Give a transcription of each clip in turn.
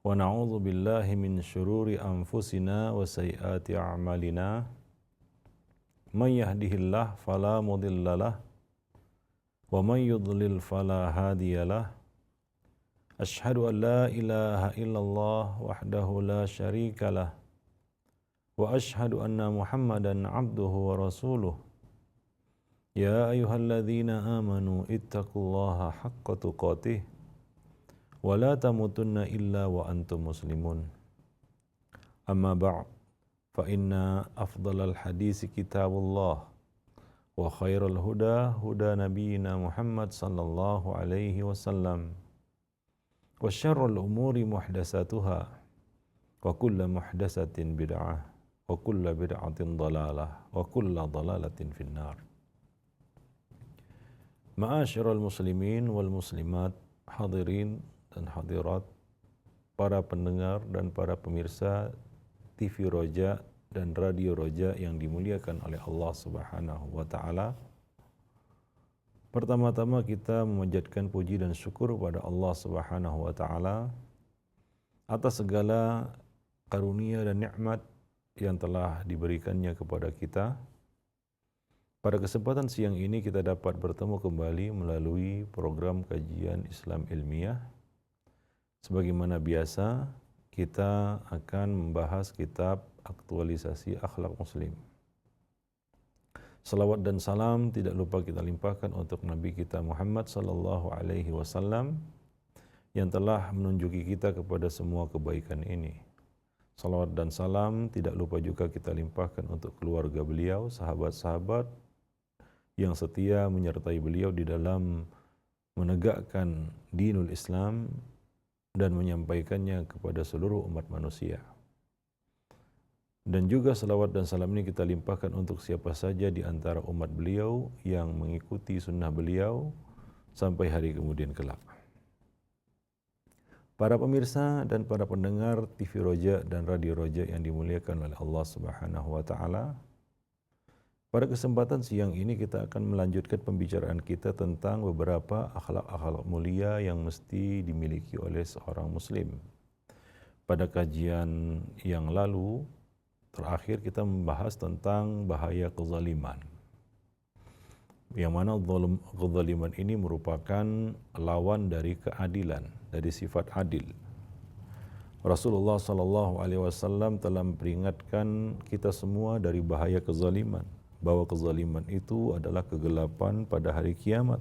Wa na'udzu billahi min syururi anfusina wa sayyiati a'malina. May yahdihillahu fala mudhillalah wa may yudlil fala hadiyalah. Asyhadu an la ilaha illallah wahdahu la syarikalah wa asyhadu anna Muhammadan abduhu wa rasuluh. Ya ayyuhalladzina amanu ittaqullaha haqqa tuqatih wa la tamutunna illa wa antum muslimun. Amma ba'd, fa inna afdalal hadisi kitabullah wa khairal huda huda nabiyyina Muhammad sallallahu alaihi wasallam wa syarrul umuri muhdatsatuha wa kullu muhdatsatin bid'ah wa kullu bid'atin dhalalah wa kullu dhalalatin finnar. Ma'asyiral muslimin wal muslimat, hadirin dan hadirat, para pendengar dan para pemirsa TV Roja dan Radio Roja yang dimuliakan oleh Allah Subhanahu wa taala. Pertama-tama kita memanjatkan puji dan syukur kepada Allah Subhanahu wa taala atas segala karunia dan nikmat yang telah diberikannya kepada kita. Pada kesempatan siang ini kita dapat bertemu kembali melalui program kajian Islam ilmiah. Sebagaimana biasa, kita akan membahas kitab aktualisasi akhlak muslim. Salawat dan salam tidak lupa kita limpahkan untuk Nabi kita Muhammad sallallahu alaihi wasallam yang telah menunjuki kita kepada semua kebaikan ini. Salawat dan salam tidak lupa juga kita limpahkan untuk keluarga beliau, sahabat-sahabat yang setia menyertai beliau di dalam menegakkan dinul Islam dan menyampaikannya kepada seluruh umat manusia. Dan juga salawat dan salam ini kita limpahkan untuk siapa saja di antara umat beliau yang mengikuti sunnah beliau sampai hari kemudian kelak. Para pemirsa dan para pendengar TV Roja dan Radio Roja yang dimuliakan oleh Allah Subhanahu wa taala, pada kesempatan siang ini kita akan melanjutkan pembicaraan kita tentang beberapa akhlak-akhlak mulia yang mesti dimiliki oleh seorang muslim. Pada kajian yang lalu, terakhir kita membahas tentang bahaya kezaliman. Yang mana kezaliman ini merupakan lawan dari keadilan, dari sifat adil. Rasulullah SAW telah memperingatkan kita semua dari bahaya kezaliman, bahwa kezaliman itu adalah kegelapan pada hari kiamat.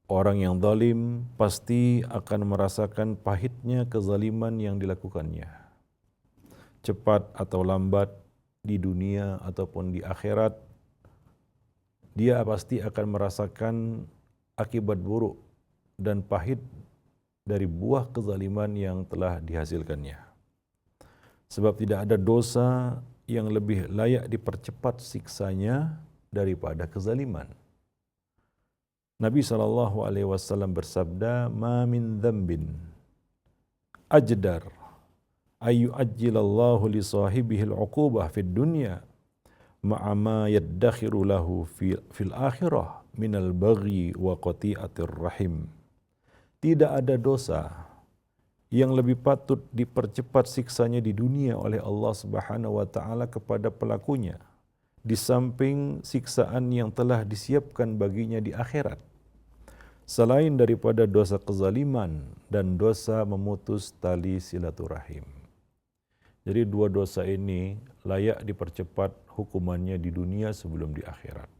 Orang yang zalim pasti akan merasakan pahitnya kezaliman yang dilakukannya. Cepat atau lambat, di dunia ataupun di akhirat, dia pasti akan merasakan akibat buruk dan pahit dari buah kezaliman yang telah dihasilkannya. Sebab tidak ada dosa yang lebih layak dipercepat siksanya daripada kezaliman. Nabi SAW bersabda, "Ma min dzambin ajdar ayu ajjilallahu li sahibihi al-uqubah fid dunya ma'a ma yaddakhiru lahu fil akhirah minal baghi wa qati'atir rahim." Tidak ada dosa yang lebih patut dipercepat siksanya di dunia oleh Allah Subhanahu wa taala kepada pelakunya, di samping siksaan yang telah disiapkan baginya di akhirat, selain daripada dosa kezaliman dan dosa memutus tali silaturahim. Jadi dua dosa ini layak dipercepat hukumannya di dunia sebelum di akhirat.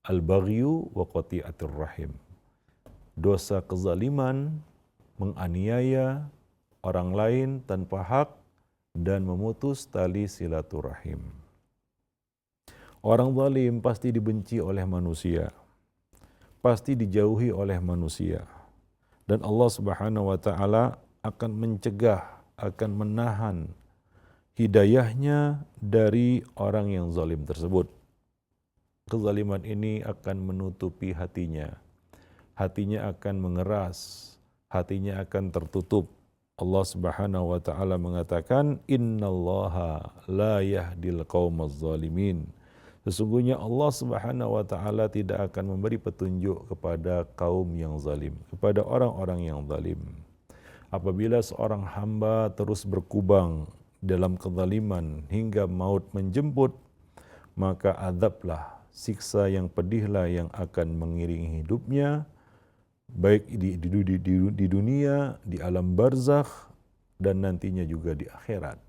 Al-baghyu wa qati'atur rahim. Dosa kezaliman, menganiaya orang lain tanpa hak dan memutus tali silaturahim. Orang zalim pasti dibenci oleh manusia, pasti dijauhi oleh manusia, dan Allah Subhanahu wa taala akan mencegah, akan menahan hidayahnya dari orang yang zalim tersebut. Kezaliman ini akan menutupi hatinya. Hatinya akan mengeras, hatinya akan tertutup. Allah Subhanahu wa taala mengatakan, "Innallaha la yahdil qaumaz zalimin." Sesungguhnya Allah Subhanahu wa taala tidak akan memberi petunjuk kepada kaum yang zalim, kepada orang-orang yang zalim. Apabila seorang hamba terus berkubang dalam kezaliman hingga maut menjemput, maka azablah, siksa yang pedihlah yang akan mengiringi hidupnya, baik di dunia, di alam barzakh, dan nantinya juga di akhirat.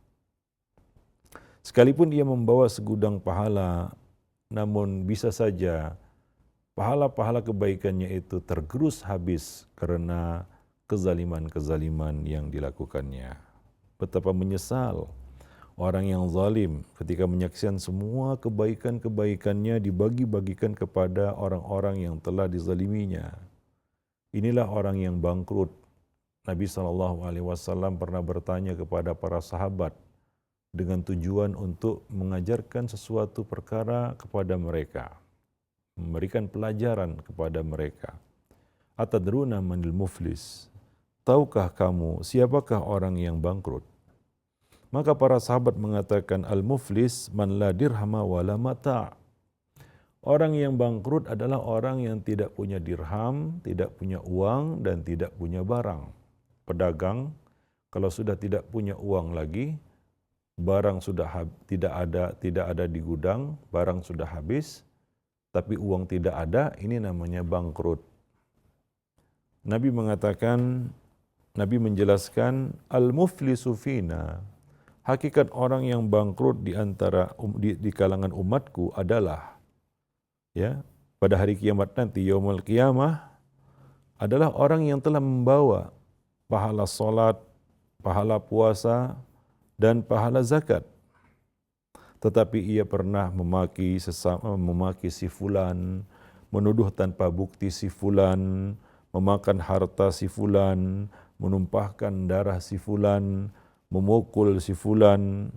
Sekalipun ia membawa segudang pahala, namun bisa saja pahala-pahala kebaikannya itu tergerus habis karena kezaliman-kezaliman yang dilakukannya. Betapa menyesal orang yang zalim ketika menyaksikan semua kebaikan-kebaikannya dibagi-bagikan kepada orang-orang yang telah dizaliminya. Inilah orang yang bangkrut. Nabi SAW pernah bertanya kepada para sahabat dengan tujuan untuk mengajarkan sesuatu perkara kepada mereka, memberikan pelajaran kepada mereka. Atadruna manil muflis? Tahukah kamu siapakah orang yang bangkrut? Maka para sahabat mengatakan, al-muflis man la dirhama wa la mata'. Orang yang bangkrut adalah orang yang tidak punya dirham, tidak punya uang, dan tidak punya barang. Pedagang, kalau sudah tidak punya uang lagi, barang sudah tidak ada di gudang, barang sudah habis, tapi uang tidak ada, ini namanya bangkrut. Nabi menjelaskan, al-muflisu fina, hakikat orang yang bangkrut di kalangan umatku adalah, ya, pada hari kiamat nanti, yaumul qiyamah, adalah orang yang telah membawa pahala salat, pahala puasa, dan pahala zakat. Tetapi ia pernah memaki si fulan, menuduh tanpa bukti si fulan, memakan harta si fulan, menumpahkan darah si fulan, memukul si fulan,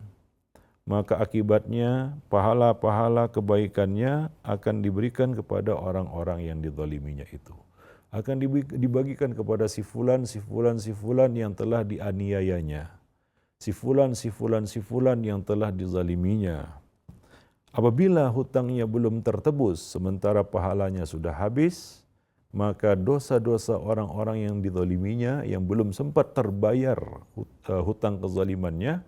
maka akibatnya pahala-pahala kebaikannya akan diberikan kepada orang-orang yang dizaliminya itu. Akan dibagikan kepada si fulan yang telah dianiayanya. Si fulan yang telah dizaliminya. Apabila hutangnya belum tertebus sementara pahalanya sudah habis, maka dosa-dosa orang-orang yang dizaliminya yang belum sempat terbayar hutang kezalimannya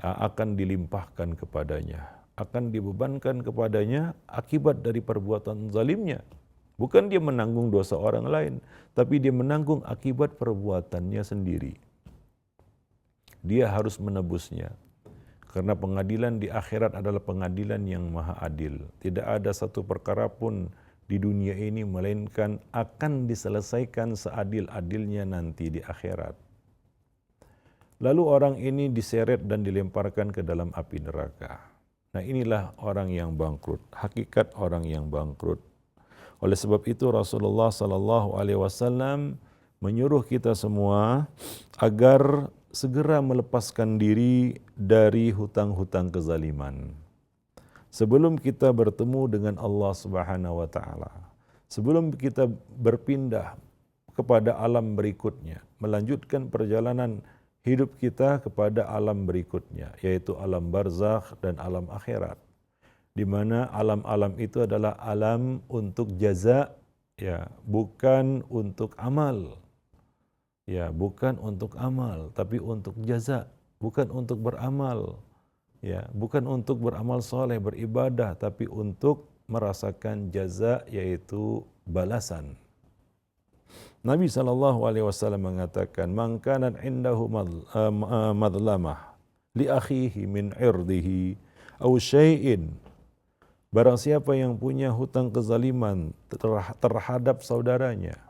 akan dilimpahkan kepadanya, akan dibebankan kepadanya akibat dari perbuatan zalimnya. Bukan dia menanggung dosa orang lain, tapi dia menanggung akibat perbuatannya sendiri. Dia harus menebusnya. Karena pengadilan di akhirat adalah pengadilan yang maha adil. Tidak ada satu perkara pun di dunia ini melainkan akan diselesaikan seadil-adilnya nanti di akhirat. Lalu orang ini diseret dan dilemparkan ke dalam api neraka. Nah, inilah orang yang bangkrut, hakikat orang yang bangkrut. Oleh sebab itu Rasulullah SAW menyuruh kita semua agar segera melepaskan diri dari hutang-hutang kezaliman. Sebelum kita bertemu dengan Allah Subhanahu wa taala, sebelum kita berpindah kepada alam berikutnya, melanjutkan perjalanan hidup kita kepada alam berikutnya, yaitu alam barzakh dan alam akhirat, di mana alam-alam itu adalah alam untuk jaza, ya, bukan untuk amal, ya, bukan untuk amal, tapi untuk jaza, bukan untuk beramal, ya, bukan untuk beramal soleh, beribadah, tapi untuk merasakan jaza, yaitu balasan. Nabi SAW mengatakan, man kanat indahu madlamah li akhihi min irdihi aw syai'in. Barang siapa yang punya hutang kezaliman terhadap saudaranya,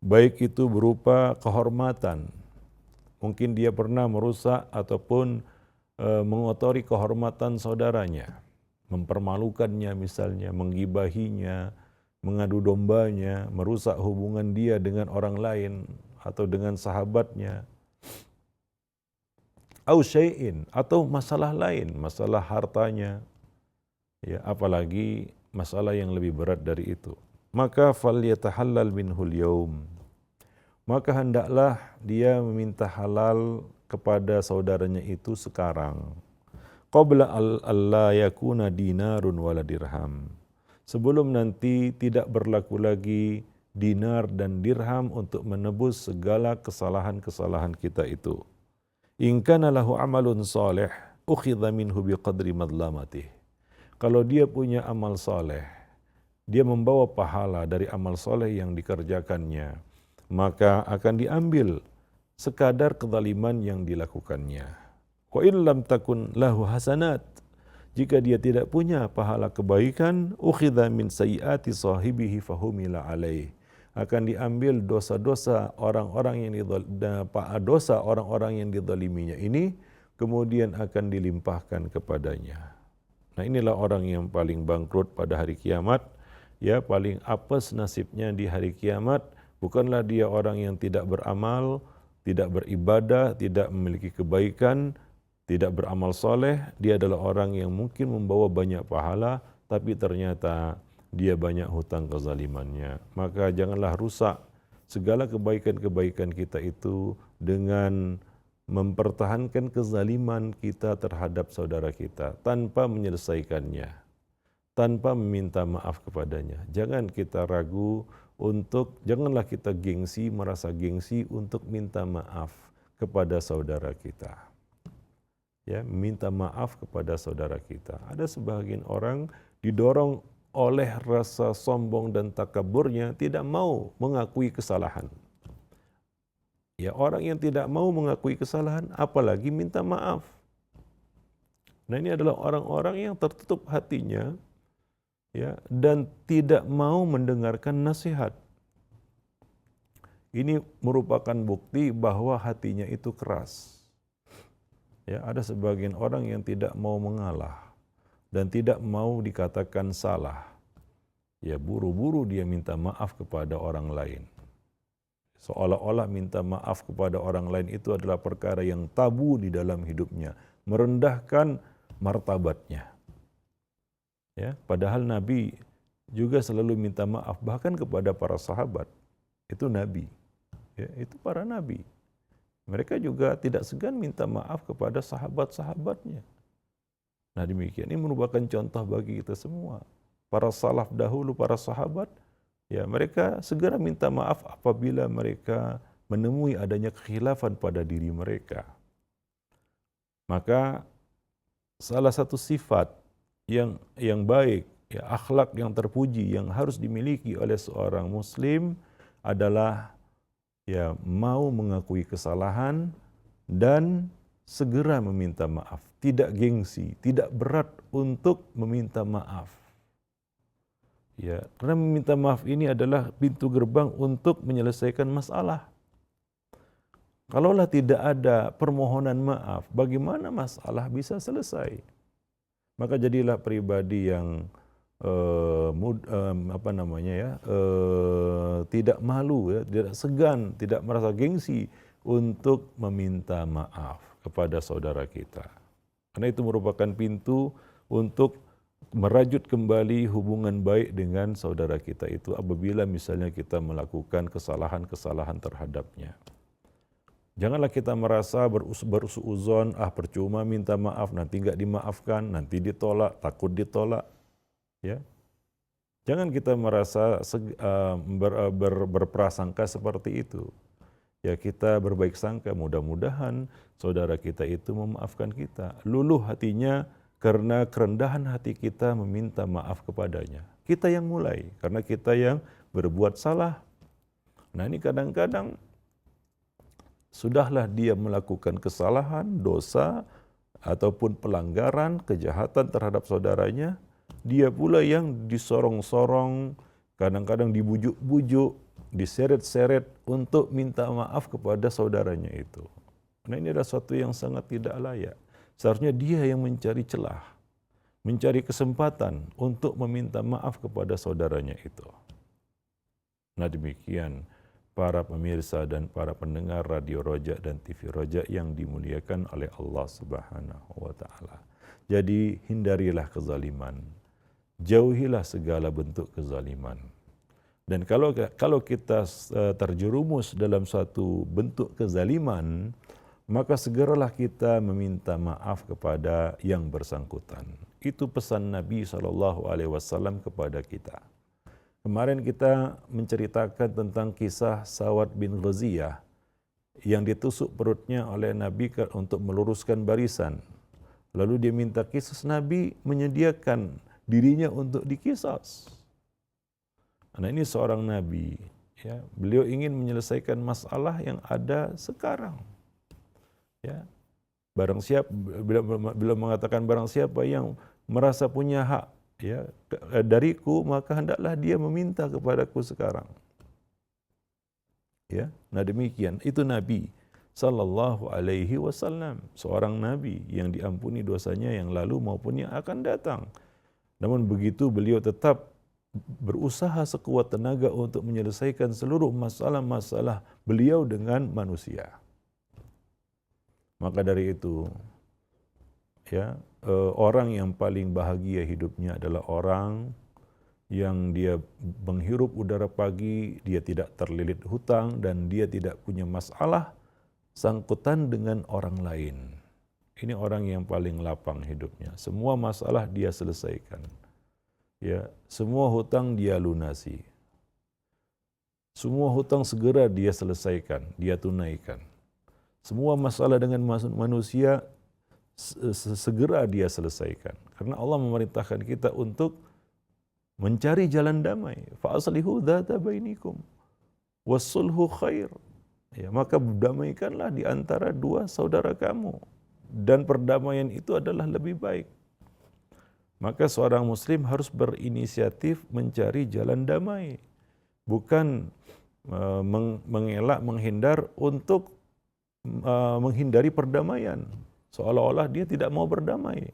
baik itu berupa kehormatan, mungkin dia pernah merusak ataupun mengotori kehormatan saudaranya, mempermalukannya misalnya, menggibahinya, mengadu dombanya, merusak hubungan dia dengan orang lain atau dengan sahabatnya. Au syai'in, atau masalah lain, masalah hartanya, ya, apalagi masalah yang lebih berat dari itu. Maka falyatahallal minhul yaum. Maka hendaklah dia meminta halal kepada saudaranya itu sekarang. Qabla alla yakuna dinarun wala dirham. Sebelum nanti tidak berlaku lagi dinar dan dirham untuk menebus segala kesalahan-kesalahan kita itu. In kana lahu amalun salih, ukhidha minhu biqadri madlamatih. Kalau dia punya amal soleh, dia membawa pahala dari amal soleh yang dikerjakannya, maka akan diambil sekadar kezaliman yang dilakukannya. Wa in lam takun lahu hasanat, jika dia tidak punya pahala kebaikan, ukhidha min sayyiati sahibihi fahumila alaih, akan diambil dosa-dosa orang-orang yang dizaliminya ini, kemudian akan dilimpahkan kepadanya. Nah, inilah orang yang paling bangkrut pada hari kiamat, ya, paling apes nasibnya di hari kiamat. Bukanlah dia orang yang tidak beramal, tidak beribadah, tidak memiliki kebaikan, tidak beramal soleh. Dia adalah orang yang mungkin membawa banyak pahala, tapi ternyata dia banyak hutang kezalimannya. Maka janganlah rusak segala kebaikan-kebaikan kita itu dengan mempertahankan kezaliman kita terhadap saudara kita tanpa menyelesaikannya, tanpa meminta maaf kepadanya. Jangan kita ragu janganlah kita merasa gengsi untuk minta maaf kepada saudara kita. Ya, minta maaf kepada saudara kita. Ada sebagian orang didorong oleh rasa sombong dan takaburnya tidak mau mengakui kesalahan. Ya, orang yang tidak mau mengakui kesalahan, apalagi minta maaf. Nah, ini adalah orang-orang yang tertutup hatinya, ya, dan tidak mau mendengarkan nasihat. Ini merupakan bukti bahwa hatinya itu keras. Ya, ada sebagian orang yang tidak mau mengalah dan tidak mau dikatakan salah. Ya, buru-buru dia minta maaf kepada orang lain. Seolah-olah minta maaf kepada orang lain itu adalah perkara yang tabu di dalam hidupnya, merendahkan martabatnya. Ya, padahal Nabi juga selalu minta maaf bahkan kepada para sahabat. Itu Nabi. Ya, itu para nabi. Mereka juga tidak segan minta maaf kepada sahabat-sahabatnya. Nah, demikian ini merupakan contoh bagi kita semua. Para salaf dahulu, para sahabat, ya, mereka segera minta maaf apabila mereka menemui adanya kekhilafan pada diri mereka. Maka salah satu sifat yang baik, ya, akhlak yang terpuji yang harus dimiliki oleh seorang muslim adalah, ya, mau mengakui kesalahan dan segera meminta maaf. Tidak gengsi, tidak berat untuk meminta maaf. Ya, karena meminta maaf ini adalah pintu gerbang untuk menyelesaikan masalah. Kalaulah tidak ada permohonan maaf, bagaimana masalah bisa selesai? Maka jadilah pribadi yang tidak malu, ya, tidak segan, tidak merasa gengsi untuk meminta maaf kepada saudara kita. Karena itu merupakan pintu untuk merajut kembali hubungan baik dengan saudara kita itu apabila misalnya kita melakukan kesalahan-kesalahan terhadapnya. Janganlah kita merasa bersuuzon, percuma minta maaf, nanti enggak dimaafkan, nanti ditolak, takut ditolak. Ya. Jangan kita merasa berprasangka seperti itu. Ya, kita berbaik sangka, mudah-mudahan saudara kita itu memaafkan kita. Luluh hatinya karena kerendahan hati kita meminta maaf kepadanya. Kita yang mulai, karena kita yang berbuat salah. Nah, ini kadang-kadang sudahlah dia melakukan kesalahan, dosa, ataupun pelanggaran, kejahatan terhadap saudaranya, dia pula yang disorong-sorong, kadang-kadang dibujuk-bujuk, diseret-seret untuk minta maaf kepada saudaranya itu. Nah, ini adalah sesuatu yang sangat tidak layak. Seharusnya dia yang mencari celah, mencari kesempatan untuk meminta maaf kepada saudaranya itu. Nah, demikian para pemirsa dan para pendengar Radio Roja dan TV Roja yang dimuliakan oleh Allah Subhanahu wa Ta'ala. Jadi hindarilah kezaliman, jauhilah segala bentuk kezaliman. Dan kalau kita terjerumus dalam suatu bentuk kezaliman, maka segeralah kita meminta maaf kepada yang bersangkutan. Itu pesan Nabi SAW kepada kita. Kemarin kita menceritakan tentang kisah Sawad bin Ghaziyah yang ditusuk perutnya oleh Nabi untuk meluruskan barisan. Lalu dia minta kisas, Nabi menyediakan dirinya untuk dikisas. Nah, ini seorang Nabi, ya, beliau ingin menyelesaikan masalah yang ada sekarang. Ya, beliau mengatakan barang siapa yang merasa punya hak, ya, dariku, maka hendaklah dia meminta kepadaku sekarang. Ya, nah demikian itu Nabi sallallahu alaihi wasallam, seorang nabi yang diampuni dosanya yang lalu maupun yang akan datang. Namun begitu beliau tetap berusaha sekuat tenaga untuk menyelesaikan seluruh masalah-masalah beliau dengan manusia. Maka dari itu, ya, orang yang paling bahagia hidupnya adalah orang yang dia menghirup udara pagi, dia tidak terlilit hutang, dan dia tidak punya masalah sangkutan dengan orang lain. Ini orang yang paling lapang hidupnya. Semua masalah dia selesaikan. Ya, semua hutang dia lunasi. Semua hutang segera dia selesaikan, dia tunaikan. Semua masalah dengan manusia segera dia selesaikan. Karena Allah memerintahkan kita untuk mencari jalan damai. Fa'aslihu dzata bainikum wassulhu khair. Ya, maka damaikanlah di antara dua saudara kamu, dan perdamaian itu adalah lebih baik. Maka seorang muslim harus berinisiatif mencari jalan damai, bukan mengelak, menghindar untuk menghindari perdamaian, seolah-olah dia tidak mau berdamai.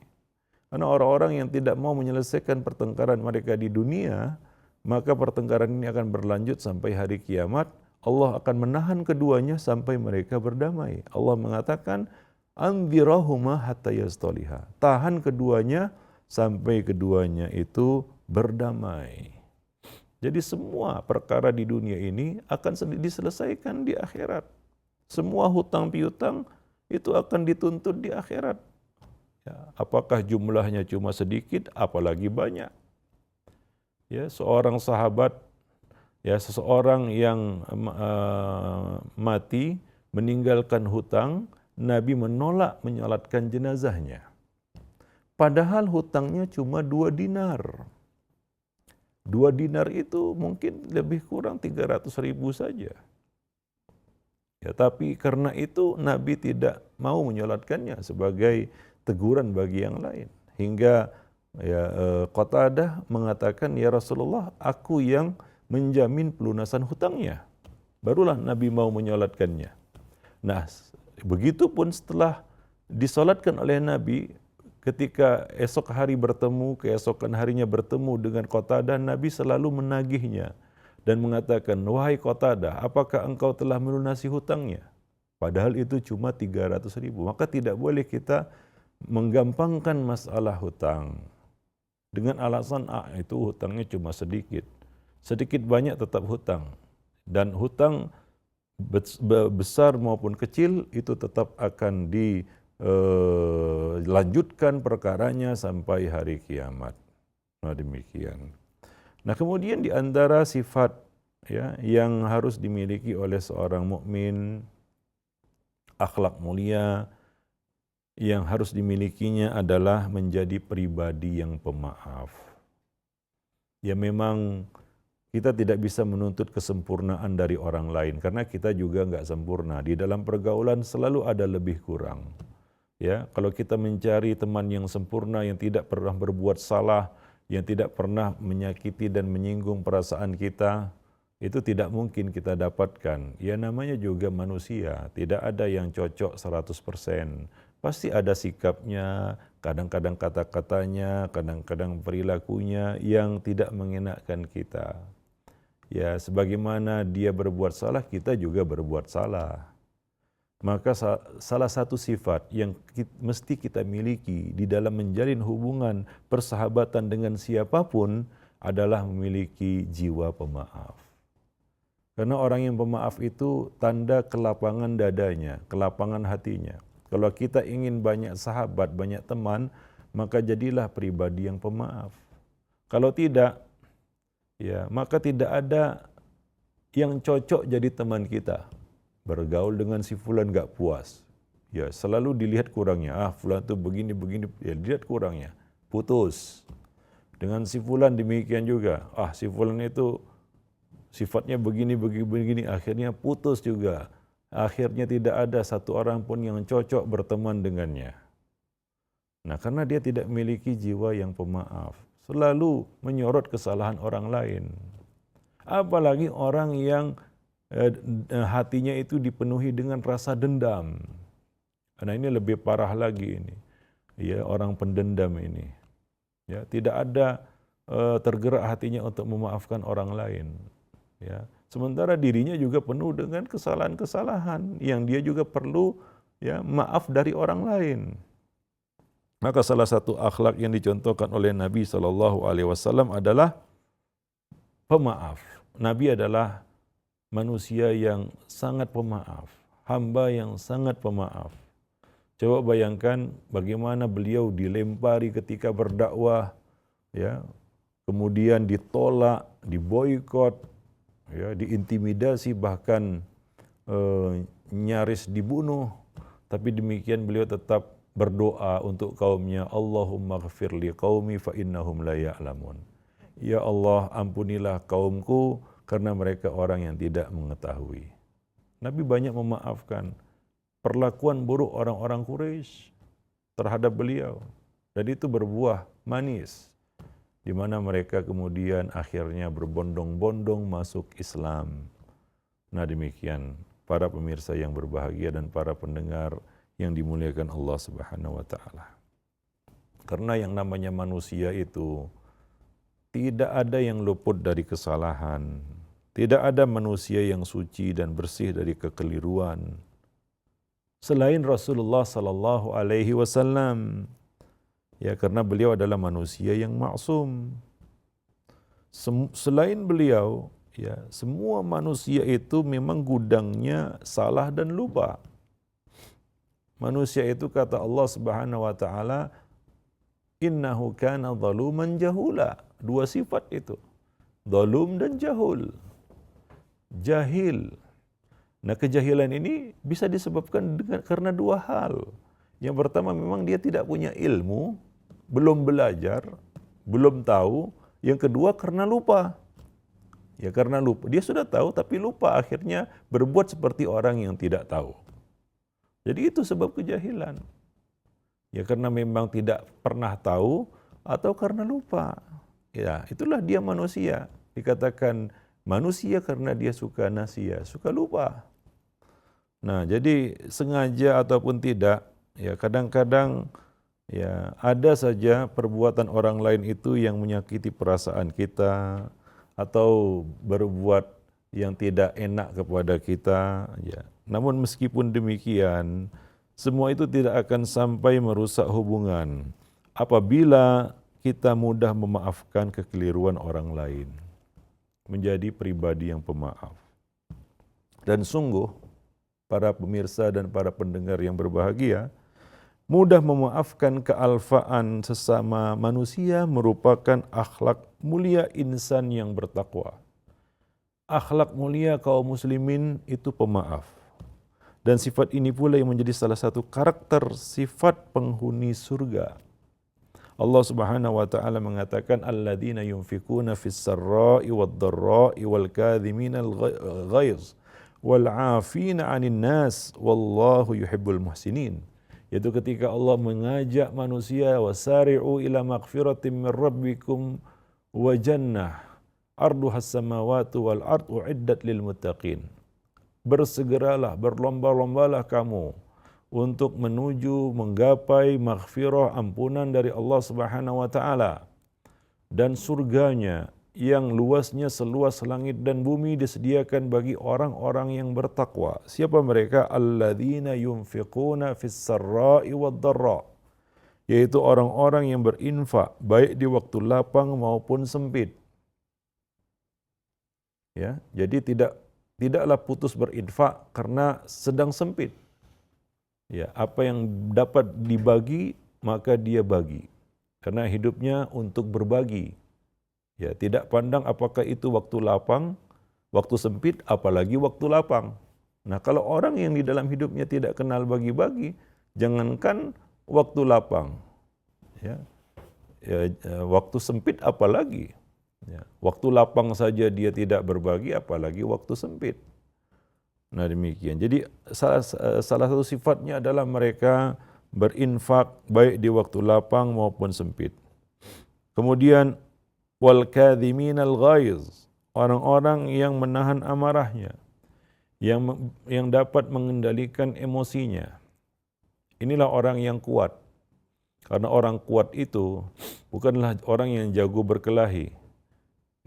Karena orang-orang yang tidak mau menyelesaikan pertengkaran mereka di dunia, maka pertengkaran ini akan berlanjut sampai hari kiamat. Allah akan menahan keduanya sampai mereka berdamai. Allah mengatakan, anzirahuma hatta yastaliha. Tahan keduanya sampai keduanya itu berdamai. Jadi semua perkara di dunia ini akan diselesaikan di akhirat. Semua hutang piutang itu akan dituntut di akhirat. Ya, apakah jumlahnya cuma sedikit, apalagi banyak. Ya, seorang sahabat, ya, seseorang yang mati meninggalkan hutang, Nabi menolak menyolatkan jenazahnya. Padahal hutangnya cuma 2 dinar. 2 dinar itu mungkin lebih kurang 300.000 saja. Ya, tapi karena itu Nabi tidak mau menyolatkannya sebagai teguran bagi yang lain. Hingga ya, Qatadah mengatakan, ya Rasulullah, aku yang menjamin pelunasan hutangnya. Barulah Nabi mau menyolatkannya. Nah, begitupun setelah disolatkan oleh Nabi, ketika esok hari bertemu, keesokan harinya bertemu dengan Qatadah, Nabi selalu menagihnya dan mengatakan, wahai Qatadah, apakah engkau telah melunasi hutangnya? Padahal itu cuma 300.000. Maka tidak boleh kita menggampangkan masalah hutang dengan alasan itu hutangnya cuma sedikit. Sedikit banyak tetap hutang, dan hutang besar maupun kecil itu tetap akan dilanjutkan perkaranya sampai hari kiamat. Nah demikian. Nah kemudian di antara sifat, ya, yang harus dimiliki oleh seorang mukmin, akhlak mulia yang harus dimilikinya adalah menjadi pribadi yang pemaaf. Ya memang kita tidak bisa menuntut kesempurnaan dari orang lain karena kita juga nggak sempurna. Di dalam pergaulan selalu ada lebih kurang. Ya, kalau kita mencari teman yang sempurna, yang tidak pernah berbuat salah, yang tidak pernah menyakiti dan menyinggung perasaan kita, itu tidak mungkin kita dapatkan. Ya namanya juga manusia, tidak ada yang cocok 100%. Pasti ada sikapnya, kadang-kadang kata-katanya, kadang-kadang perilakunya yang tidak mengenakkan kita. Ya, sebagaimana dia berbuat salah, kita juga berbuat salah. Maka salah satu sifat yang mesti kita miliki di dalam menjalin hubungan persahabatan dengan siapapun adalah memiliki jiwa pemaaf. Karena orang yang pemaaf itu tanda kelapangan dadanya, kelapangan hatinya. Kalau kita ingin banyak sahabat, banyak teman, maka jadilah pribadi yang pemaaf. Kalau tidak, ya, maka tidak ada yang cocok jadi teman kita. Bergaul dengan si fulan gak puas, ya selalu dilihat kurangnya. Fulan tuh begini, ya dilihat kurangnya, putus. Dengan si fulan demikian juga. Si fulan itu sifatnya begini, akhirnya putus juga. Akhirnya tidak ada satu orang pun yang cocok berteman dengannya. Nah, karena dia tidak memiliki jiwa yang pemaaf, selalu menyorot kesalahan orang lain. Apalagi orang yang hatinya itu dipenuhi dengan rasa dendam. Nah, ini lebih parah lagi ini. Ya, orang pendendam ini. Ya, tidak ada tergerak hatinya untuk memaafkan orang lain. Ya, sementara dirinya juga penuh dengan kesalahan-kesalahan yang dia juga perlu ya maaf dari orang lain. Maka salah satu akhlak yang dicontohkan oleh Nabi SAW adalah pemaaf. Nabi adalah manusia yang sangat pemaaf, hamba yang sangat pemaaf. Coba bayangkan bagaimana beliau dilempari ketika berdakwah, ya, kemudian ditolak, diboikot, ya, diintimidasi, bahkan nyaris dibunuh. Tapi demikian beliau tetap berdoa untuk kaumnya, Allahumma ghafir li qaumi fa innahum la ya'lamun. Ya Allah, ampunilah kaumku karena mereka orang yang tidak mengetahui. Nabi banyak memaafkan perlakuan buruk orang-orang Quraisy terhadap beliau, dan itu berbuah manis di mana mereka kemudian akhirnya berbondong-bondong masuk Islam. Nah, demikian para pemirsa yang berbahagia dan para pendengar yang dimuliakan Allah Subhanahu wa taala. Karena yang namanya manusia itu tidak ada yang luput dari kesalahan. Tidak ada manusia yang suci dan bersih dari kekeliruan selain Rasulullah sallallahu alaihi wasallam. Ya, karena beliau adalah manusia yang maksum. Selain beliau, ya, semua manusia itu memang gudangnya salah dan lupa. Manusia itu kata Allah Subhanahu wa taala, innahu kana zaluman jahula. Dua sifat itu, zalum dan jahul. Jahil. Nah, kejahilan ini bisa disebabkan karena dua hal. Yang pertama, memang dia tidak punya ilmu, belum belajar, belum tahu. Yang kedua, karena lupa. Ya, karena lupa. Dia sudah tahu tapi lupa, akhirnya berbuat seperti orang yang tidak tahu. Jadi itu sebab kejahilan. Ya, karena memang tidak pernah tahu atau karena lupa. Ya, itulah dia manusia. Dikatakan manusia karena dia suka nasia, suka lupa. Nah, jadi sengaja ataupun tidak, ya kadang-kadang ya ada saja perbuatan orang lain itu yang menyakiti perasaan kita atau berbuat yang tidak enak kepada kita, ya. Namun meskipun demikian, semua itu tidak akan sampai merusak hubungan apabila kita mudah memaafkan kekeliruan orang lain, menjadi pribadi yang pemaaf. Dan sungguh para pemirsa dan para pendengar yang berbahagia, mudah memaafkan kealfaan sesama manusia merupakan akhlak mulia insan yang bertakwa. Akhlak mulia kaum muslimin itu pemaaf. Dan sifat ini pula yang menjadi salah satu karakter sifat penghuni surga. Allah Subhanahu wa taala mengatakan alladzina yunfikuna fis sarra'i wad dharra'i wal kadhiminal ghaiz wal 'afina 'anil nas wallahu yuhibbul muhsinin. Yaitu ketika Allah mengajak manusia wasari'u ila maghfiratin min rabbikum wa jannah arduhas samawati wal ardu uiddat lil muttaqin. Bersegeralah, berlomba-lombalah kamu untuk menuju menggapai maghfirah, ampunan dari Allah Subhanahu wa taala, dan surganya yang luasnya seluas langit dan bumi disediakan bagi orang-orang yang bertakwa. Siapa mereka? Alladzina yunfiquna fis sarra'i wad dharra, yaitu orang-orang yang berinfak baik di waktu lapang maupun sempit. Ya, jadi tidaklah putus berinfak karena sedang sempit. Ya, apa yang dapat dibagi maka dia bagi, karena hidupnya untuk berbagi. Ya, tidak pandang apakah itu waktu lapang, waktu sempit, apalagi waktu lapang. Nah, kalau orang yang di dalam hidupnya tidak kenal bagi-bagi, jangankan waktu lapang, ya, waktu sempit apalagi. Ya, waktu lapang saja dia tidak berbagi, apalagi waktu sempit. Nah demikian. Jadi salah satu sifatnya adalah mereka berinfak baik di waktu lapang maupun sempit. Kemudian wal kadhiminal ghaiz, orang-orang yang menahan amarahnya, yang dapat mengendalikan emosinya. Inilah orang yang kuat. Karena orang kuat itu bukanlah orang yang jago berkelahi,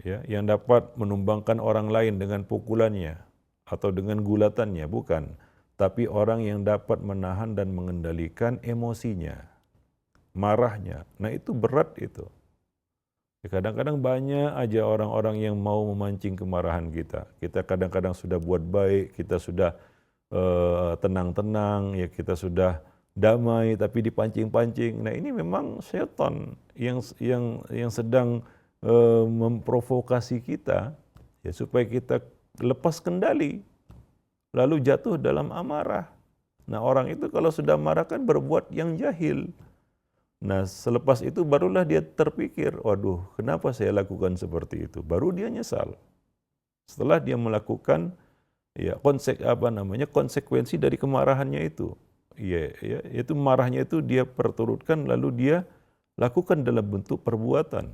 ya, yang dapat menumbangkan orang lain dengan pukulannya atau dengan gulatannya, bukan. Tapi orang yang dapat menahan dan mengendalikan emosinya, marahnya. Nah itu berat itu. Kadang-kadang banyak aja orang-orang yang mau memancing kemarahan kita. Kita kadang-kadang sudah buat baik, kita sudah tenang-tenang, ya kita sudah damai, tapi dipancing-pancing. Nah ini memang setan yang sedang memprovokasi kita, ya supaya kita lepas kendali, lalu jatuh dalam amarah. Nah orang itu kalau sudah marah kan berbuat yang jahil. Nah selepas itu barulah dia terpikir, waduh kenapa saya lakukan seperti itu. Baru dia nyesal. Setelah dia melakukan ya konsekuensi dari kemarahannya itu. Ya, itu marahnya itu dia perturutkan lalu dia lakukan dalam bentuk perbuatan.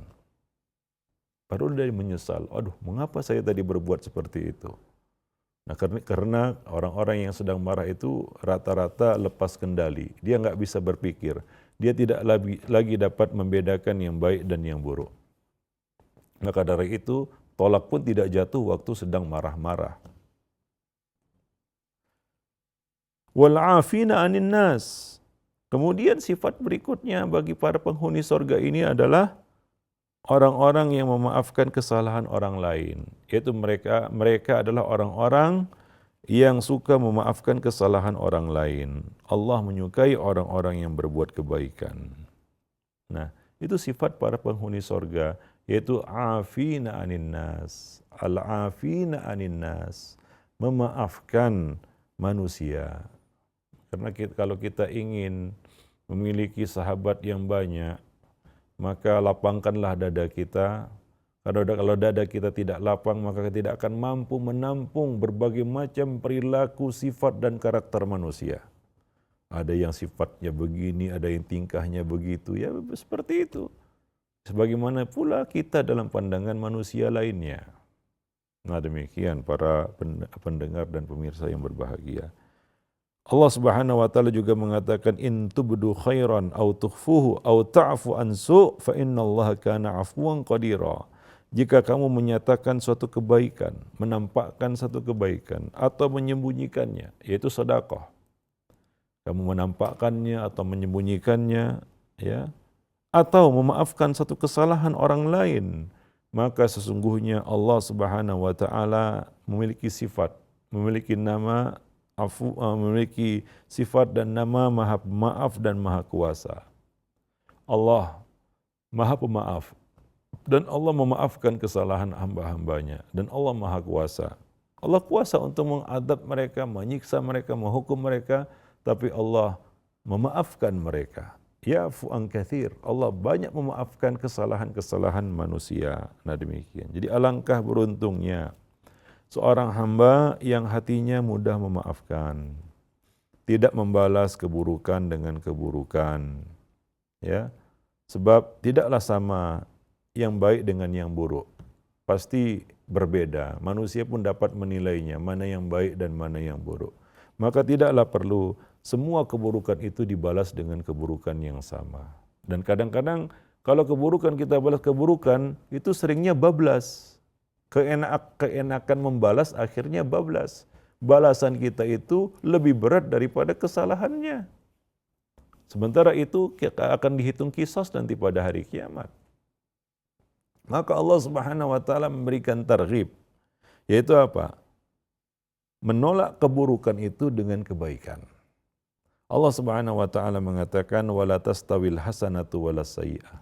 Baru dia menyesal, aduh mengapa saya tadi berbuat seperti itu. Nah karena orang-orang yang sedang marah itu rata-rata lepas kendali. Dia nggak bisa berpikir. Dia tidak lagi dapat membedakan yang baik dan yang buruk. Maka dari itu tolak pun tidak jatuh waktu sedang marah-marah. Wal'afina 'anil nas. Kemudian sifat berikutnya bagi para penghuni surga ini adalah orang-orang yang memaafkan kesalahan orang lain. Yaitu mereka adalah orang-orang yang suka memaafkan kesalahan orang lain. Allah menyukai orang-orang yang berbuat kebaikan. Nah, itu sifat para penghuni surga, yaitu afina 'anin nas. Al-afina 'anin nas, memaafkan manusia. Karena kalau kita ingin memiliki sahabat yang banyak, maka lapangkanlah dada kita. Kalau dada kita tidak lapang, maka tidak akan mampu menampung berbagai macam perilaku, sifat, dan karakter manusia. Ada yang sifatnya begini, ada yang tingkahnya begitu, ya seperti itu. Sebagaimana pula kita dalam pandangan manusia lainnya. Nah demikian para pendengar dan pemirsa yang berbahagia. Allah Subhanahu wa taala juga mengatakan in tubdu khairan aw tukhfuhu aw ta'fu an su' fa innallaha kana 'afuwan qadira. Jika kamu menyatakan suatu kebaikan, menampakkan satu kebaikan atau menyembunyikannya, yaitu sedekah. Kamu menampakkannya atau menyembunyikannya, ya, atau memaafkan satu kesalahan orang lain, maka sesungguhnya Allah Subhanahu wa taala memiliki sifat, memiliki nama memiliki sifat dan nama Maha Pemaaf dan Maha Kuasa. Allah Maha Pemaaf dan Allah memaafkan kesalahan hamba-hambanya dan Allah Maha Kuasa. Allah kuasa untuk mengadab mereka, menyiksa mereka, menghukum mereka, tapi Allah memaafkan mereka. Ya'fu an katsir. Allah banyak memaafkan kesalahan-kesalahan manusia. Nah demikian. Jadi alangkah beruntungnya seorang hamba yang hatinya mudah memaafkan, tidak membalas keburukan dengan keburukan, ya. Sebab tidaklah sama yang baik dengan yang buruk. Pasti berbeda. Manusia pun dapat menilainya mana yang baik dan mana yang buruk. Maka tidaklah perlu semua keburukan itu dibalas dengan keburukan yang sama. Dan kadang-kadang kalau keburukan kita balas keburukan, itu seringnya bablas. Keenakan membalas akhirnya bablas. Balasan kita itu lebih berat daripada kesalahannya. Sementara itu akan dihitung kisos nanti pada hari kiamat. Maka Allah Subhanahu wa taala memberikan targhib, yaitu apa? Menolak keburukan itu dengan kebaikan. Allah Subhanahu wa taala mengatakan wala tastawil hasanatu walas sayyi'ah.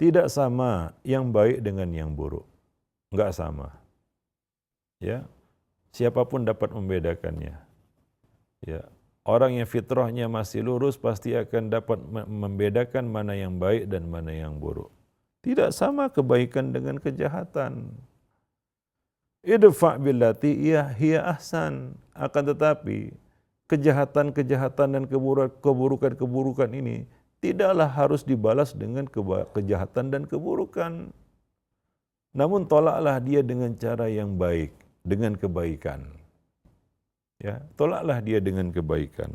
Tidak sama yang baik dengan yang buruk. Enggak sama. Ya. Siapapun dapat membedakannya. Ya. Orang yang fitrahnya masih lurus pasti akan dapat membedakan mana yang baik dan mana yang buruk. Tidak sama kebaikan dengan kejahatan. Idfa' billati hiya ahsan. Akan tetapi kejahatan-kejahatan dan keburukan-keburukan ini tidaklah harus dibalas dengan kejahatan dan keburukan. Namun tolaklah dia dengan cara yang baik, dengan kebaikan. Ya, tolaklah dia dengan kebaikan.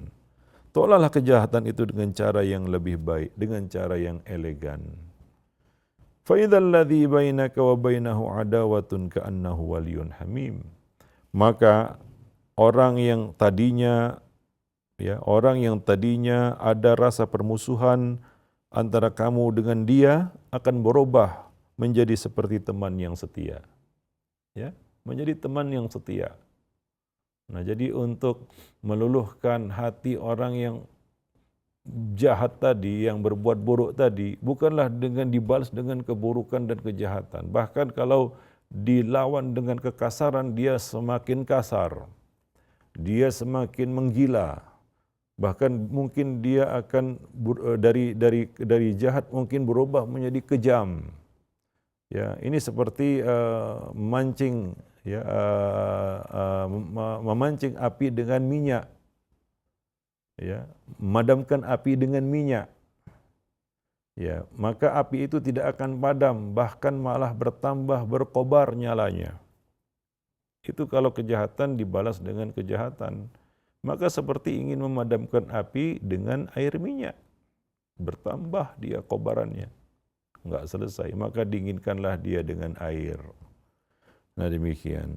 Tolaklah kejahatan itu dengan cara yang lebih baik, dengan cara yang elegan. Fa idzal ladzi bainaka wa bainahu adawatun ka'annahu waliyyun hamim. Maka orang yang tadinya ada rasa permusuhan antara kamu dengan dia akan berubah menjadi seperti teman yang setia. Ya, menjadi teman yang setia. Nah, jadi untuk meluluhkan hati orang yang jahat tadi, yang berbuat buruk tadi, bukanlah dengan dibalas dengan keburukan dan kejahatan. Bahkan kalau dilawan dengan kekasaran, dia semakin kasar. Dia semakin menggila. Bahkan mungkin dia akan dari jahat mungkin berubah menjadi kejam. Ya, ini seperti memancing memancing api dengan minyak. Ya, memadamkan api dengan minyak. Ya, maka api itu tidak akan padam, bahkan malah bertambah berkobar nyalanya. Itu kalau kejahatan dibalas dengan kejahatan. Maka seperti ingin memadamkan api dengan air minyak. Bertambah dia kobarannya. Enggak selesai, maka dinginkanlah dia dengan air. Nah, demikian.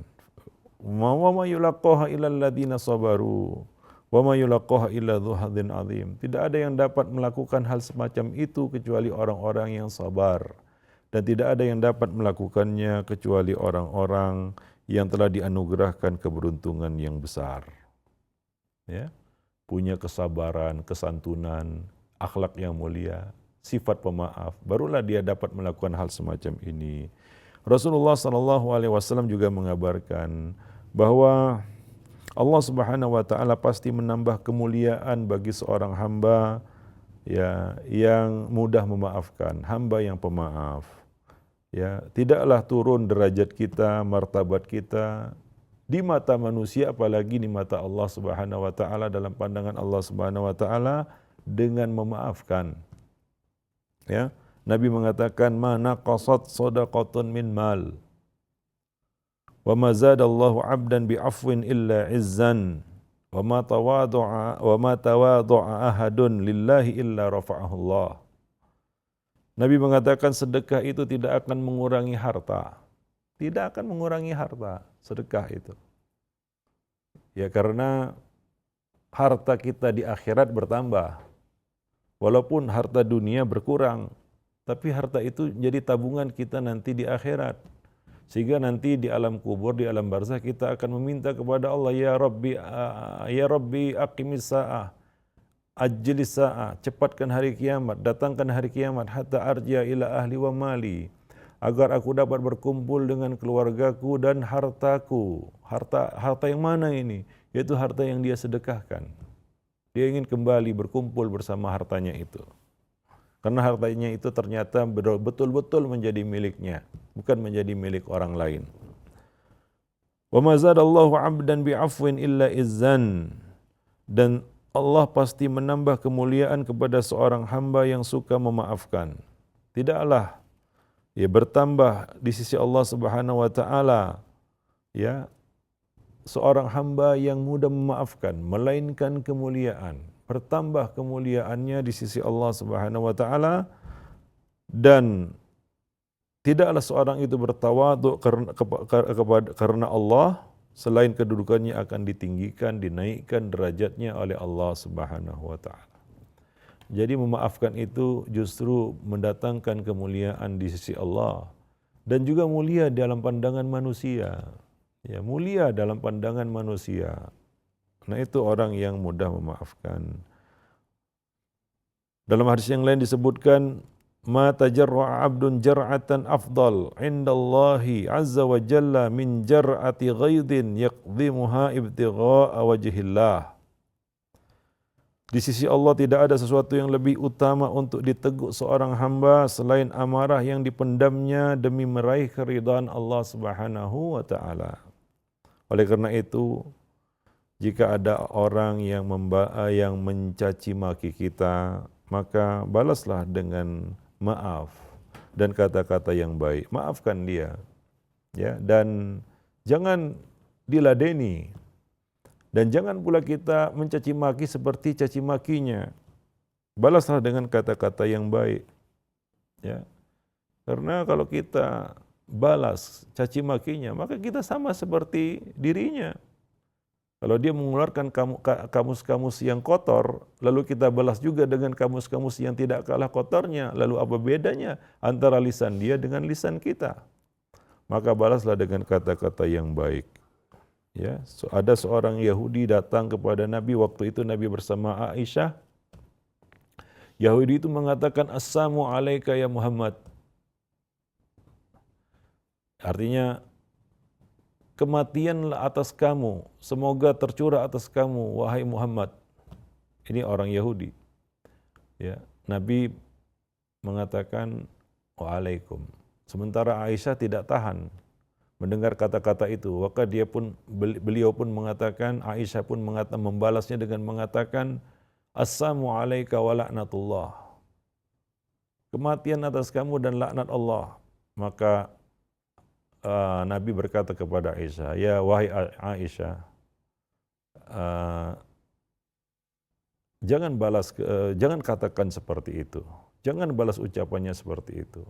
Wa ma yulaqaha illal ladzina sabaru wa ma yulaqaha illa dzu hadzin azim. Tidak ada yang dapat melakukan hal semacam itu kecuali orang-orang yang sabar, dan tidak ada yang dapat melakukannya kecuali orang-orang yang telah dianugerahkan keberuntungan yang besar. Ya, punya kesabaran, kesantunan, akhlak yang mulia, sifat pemaaf, barulah dia dapat melakukan hal semacam ini. Rasulullah SAW juga mengabarkan bahwa Allah Subhanahu wa taala pasti menambah kemuliaan bagi seorang hamba ya yang mudah memaafkan, hamba yang pemaaf. Ya, tidaklah turun derajat kita, martabat kita di mata manusia, apalagi di mata Allah Subhanahu wa taala, dalam pandangan Allah Subhanahu wa taala, dengan memaafkan. Ya, Nabi mengatakan mana naqasat shadaqatun min mal wa ma zadallahu 'abdan bi'afwin illa 'izzan wa ma tawadu'a ahadun lillahi illa rafa'ahu Allah. Nabi mengatakan sedekah itu tidak akan mengurangi harta. Tidak akan mengurangi harta sedekah itu. Ya, karena harta kita di akhirat bertambah. Walaupun harta dunia berkurang, tapi harta itu jadi tabungan kita nanti di akhirat. Sehingga nanti di alam kubur, di alam barzakh kita akan meminta kepada Allah, ya Rabbi aqimis sa'ah, ajlis sa'ah, cepatkan hari kiamat, datangkan hari kiamat, hatta arji'a ila ahli wa mali, agar aku dapat berkumpul dengan keluargaku dan hartaku. Harta yang mana ini? Yaitu harta yang dia sedekahkan. Dia ingin kembali berkumpul bersama hartanya itu. Karena hartanya itu ternyata betul-betul menjadi miliknya, bukan menjadi milik orang lain. Wa ma zadallahu 'abdan bi'afwin illa izzan. Dan Allah pasti menambah kemuliaan kepada seorang hamba yang suka memaafkan. Tidaklah ya bertambah di sisi Allah Subhanahu wa taala ya seorang hamba yang mudah memaafkan, melainkan kemuliaan, bertambah kemuliaannya di sisi Allah Subhanahu wa taala, dan tidaklah seorang itu bertawadhu karena Allah, selain kedudukannya akan ditinggikan, dinaikkan derajatnya oleh Allah Subhanahu wa taala. Jadi memaafkan itu justru mendatangkan kemuliaan di sisi Allah, dan juga mulia dalam pandangan manusia. Ya, mulia dalam pandangan manusia. Nah, itu orang yang mudah memaafkan. Dalam hadis yang lain disebutkan, ma tajarra'a 'abdun jar'atan afdal 'indallahi 'azza wa jalla min jar'ati ghaidin yaqdhimuha ibtigha'a wajhillah. Di sisi Allah tidak ada sesuatu yang lebih utama untuk diteguk seorang hamba selain amarah yang dipendamnya demi meraih keridhaan Allah Subhanahu wa taala. Oleh karena itu, jika ada orang yang mencaci maki kita, maka balaslah dengan maaf dan kata-kata yang baik. Maafkan dia, ya, dan jangan diladeni. Dan jangan pula kita mencaci maki seperti caci makinya. Balaslah dengan kata-kata yang baik. Ya. Karena kalau kita balas caci makinya, maka kita sama seperti dirinya. Kalau dia mengeluarkan kamus-kamus yang kotor, lalu kita balas juga dengan kamus-kamus yang tidak kalah kotornya, lalu apa bedanya antara lisan dia dengan lisan kita? Maka balaslah dengan kata-kata yang baik. Ya, ada seorang Yahudi datang kepada Nabi, waktu itu Nabi bersama Aisyah. Yahudi itu mengatakan, "Assalamu alayka ya Muhammad." Artinya, kematianlah atas kamu, semoga tercurah atas kamu, wahai Muhammad. Ini orang Yahudi. Ya, Nabi mengatakan, "Waalaikum." Sementara Aisyah tidak tahan mendengar kata-kata itu, maka beliau pun mengatakan, Aisyah pun membalasnya dengan mengatakan, "Assalamu alayka wa la'natullah." Kematian atas kamu dan laknat Allah. Maka Nabi berkata kepada Aisyah, "Ya wahai Aisyah, jangan katakan seperti itu. Jangan balas ucapannya seperti itu.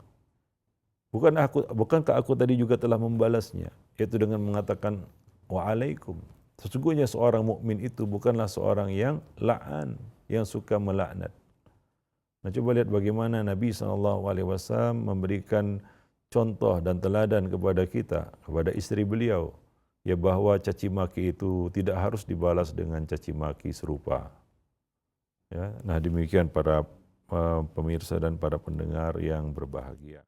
Bukankah aku tadi juga telah membalasnya, yaitu dengan mengatakan waalaikum." Sesungguhnya seorang mukmin itu bukanlah seorang yang la'an, yang suka melaknat. Nah, coba lihat bagaimana Nabi SAW memberikan contoh dan teladan kepada kita, kepada istri beliau, ya, bahwa caci maki itu tidak harus dibalas dengan caci maki serupa. Ya, nah demikian para pemirsa dan para pendengar yang berbahagia.